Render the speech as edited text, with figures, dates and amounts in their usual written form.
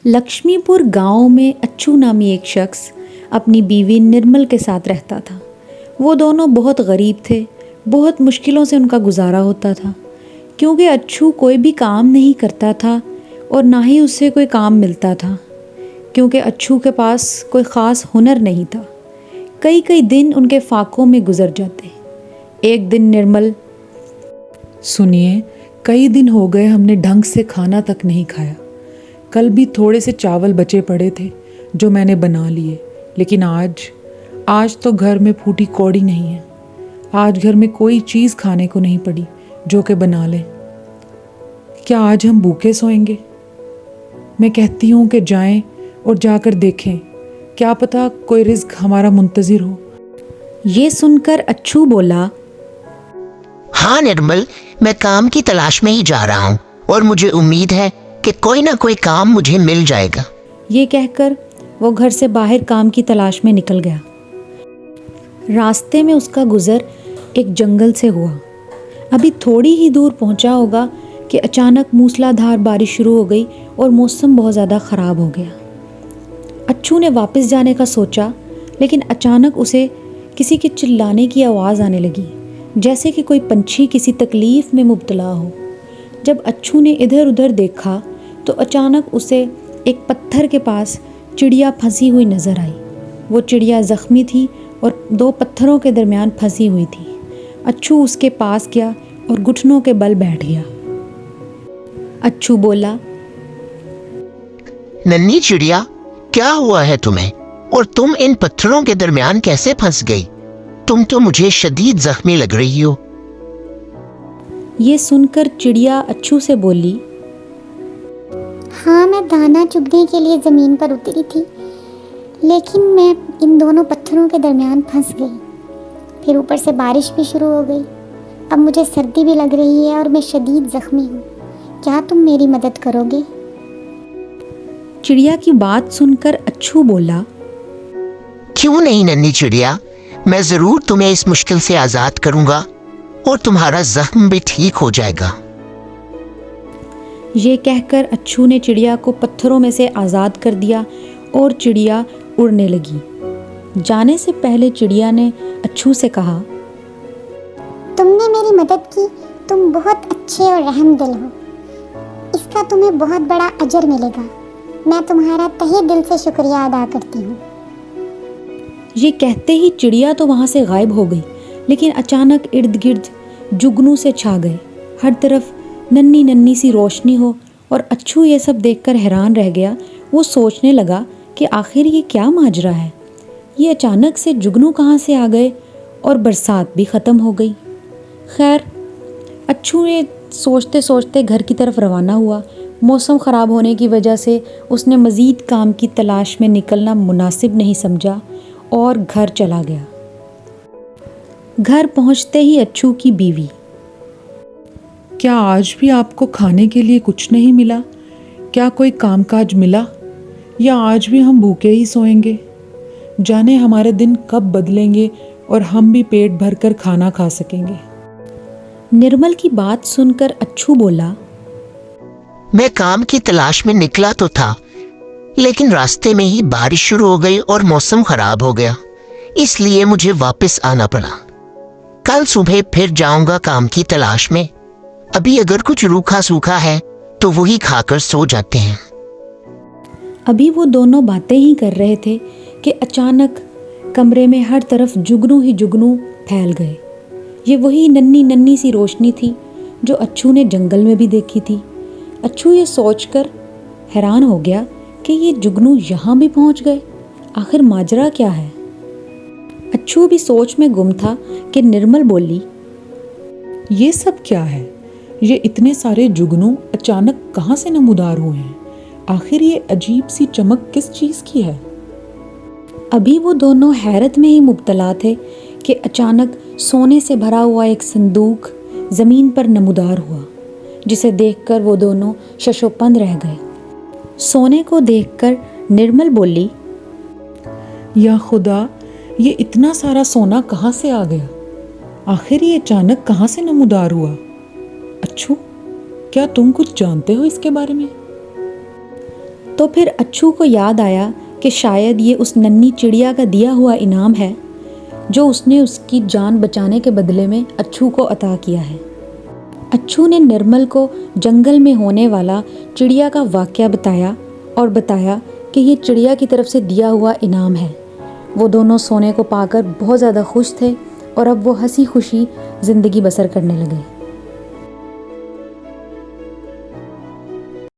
लक्ष्मीपुर गांव में अच्छू नामी एक शख्स अपनी बीवी निर्मल के साथ रहता था। वो दोनों बहुत गरीब थे। बहुत मुश्किलों से उनका गुजारा होता था क्योंकि अच्छू कोई भी काम नहीं करता था और ना ही उससे कोई काम मिलता था क्योंकि अच्छू के पास कोई ख़ास हुनर नहीं था। कई कई दिन उनके फाकों में गुजर जाते। एक दिन निर्मल, सुनिए, कई दिन हो गए हमने ढंग से खाना तक नहीं खाया। कल भी थोड़े से चावल बचे पड़े थे जो मैंने बना लिए, लेकिन आज तो घर में फूटी कौड़ी नहीं है। आज घर में कोई चीज़ खाने को नहीं पड़ी जो कि बना ले। क्या आज हम भूखे सोएंगे? मैं कहती हूँ कि जाएं और जाकर देखें, क्या पता कोई रिज़्क हमारा मुंतज़िर हो। ये सुनकर अच्छू बोला, हाँ निर्मल, मैं काम की तलाश में ही जा रहा हूँ और मुझे उम्मीद है कि कोई ना कोई काम मुझे मिल जाएगा। ये कहकर वो घर से बाहर काम की तलाश में निकल गया। रास्ते में उसका गुजर एक जंगल से हुआ। अभी थोड़ी ही दूर पहुंचा होगा कि अचानक मूसलाधार बारिश शुरू हो गई और मौसम बहुत ज़्यादा ख़राब हो गया। अच्छू ने वापस जाने का सोचा, लेकिन अचानक उसे किसी के चिल्लाने की आवाज़ आने लगी, जैसे कि कोई पंछी किसी तकलीफ़ में मुब्तला हो। जब अच्छू ने इधर उधर देखा तो अचानक उसे एक पत्थर के पास चिड़िया फंसी हुई नज़र आई। वो चिड़िया ज़ख्मी थी और दो पत्थरों के दरमियान फंसी हुई थी। अच्छू उसके पास गया और घुटनों के बल बैठ गया। अच्छू बोला, नन्ही चिड़िया, क्या हुआ है तुम्हें और तुम इन पत्थरों के दरमियान कैसे फंस गई? तुम तो मुझे शदीद जख्मी लग रही हो। ये सुनकर चिड़िया अच्छू से बोली, हाँ, मैं दाना चुगने के लिए ज़मीन पर उतरी थी, लेकिन मैं इन दोनों पत्थरों के दरमियान फंस गई। फिर ऊपर से बारिश भी शुरू हो गई। अब मुझे सर्दी भी लग रही है और मैं शदीद ज़ख्मी हूँ। क्या तुम मेरी मदद करोगे? चिड़िया की बात सुनकर अच्छू बोला, क्यों नहीं नन्ही चिड़िया, मैं ज़रूर तुम्हें इस मुश्किल से आज़ाद करूँगा और तुम्हारा जख्म भी ठीक हो जाएगा। ये कहकर अच्छू ने चिड़िया को पत्थरों में से आज़ाद कर दिया और चिड़िया उड़ने लगी। जाने से पहले चिड़िया ने अच्छू से कहा, तुमने मेरी मदद की। तुम बहुत अच्छे और रहमदिल हो। इसका तुम्हें बहुत बड़ा अजर मिलेगा। मैं तुम्हारा तहे दिल से शुक्रिया अदा करती हूँ। ये कहते ही चिड़िया तो वहाँ से गायब हो गई, लेकिन अचानक इर्द गिर्द जुगनू से छा गए। हर तरफ नन्ही नन्ही सी रोशनी हो और अच्छू ये सब देखकर हैरान रह गया। वो सोचने लगा कि आखिर ये क्या माजरा है। ये अचानक से जुगनू कहाँ से आ गए और बरसात भी ख़त्म हो गई। खैर, अच्छू ने सोचते सोचते घर की तरफ रवाना हुआ। मौसम ख़राब होने की वजह से उसने मज़ीद काम की तलाश में निकलना मुनासिब नहीं समझा और घर चला गया। घर पहुंचते ही अच्छू की बीवी, क्या आज भी आपको खाने के लिए कुछ नहीं मिला? क्या कोई कामकाज मिला? या आज भी हम भूखे ही सोएंगे? जाने हमारे दिन कब बदलेंगे और हम भी पेट भरकर खाना खा सकेंगे। निर्मल की बात सुनकर अच्छू बोला, मैं काम की तलाश में निकला तो था, लेकिन रास्ते में ही बारिश शुरू हो गई और मौसम खराब हो गया, इसलिए मुझे वापस आना पड़ा। कल सुबह फिर जाऊंगा काम की तलाश में। अभी अगर कुछ रूखा सूखा है तो वही खाकर सो जाते हैं। अभी वो दोनों बातें ही कर रहे थे कि अचानक कमरे में हर तरफ जुगनू ही जुगनू फैल गए। ये वही नन्ही नन्ही सी रोशनी थी जो अच्छू ने जंगल में भी देखी थी। अच्छू ये सोचकर हैरान हो गया कि ये जुगनू यहाँ भी पहुँच गए। आखिर माजरा क्या है? अच्छू भी सोच में गुम था कि निर्मल बोली, ये सब क्या है? ये इतने सारे जुगनू अचानक कहाँ से नमूदार हुए हैं? आखिर ये अजीब सी चमक किस चीज़ की है? अभी वो दोनों हैरत में ही मुब्तला थे कि अचानक सोने से भरा हुआ एक संदूक ज़मीन पर नमूदार हुआ, जिसे देखकर वो दोनों शशोपंद रह गए। सोने को देखकर निर्मल बोली, या खुदा, ये इतना सारा सोना कहाँ से आ गया? आखिर ये अचानक कहाँ से नमूदार हुआ? अच्छू, क्या तुम कुछ जानते हो इसके बारे में? तो फिर अच्छू को याद आया कि शायद ये उस नन्ही चिड़िया का दिया हुआ इनाम है जो उसने उसकी जान बचाने के बदले में अच्छू को अता किया है। अच्छू ने निर्मल को जंगल में होने वाला चिड़िया का वाक़या बताया और बताया कि ये चिड़िया की तरफ से दिया हुआ इनाम है। वो दोनों सोने को पाकर बहुत ज़्यादा खुश थे और अब वो हंसी खुशी ज़िंदगी बसर करने लगे।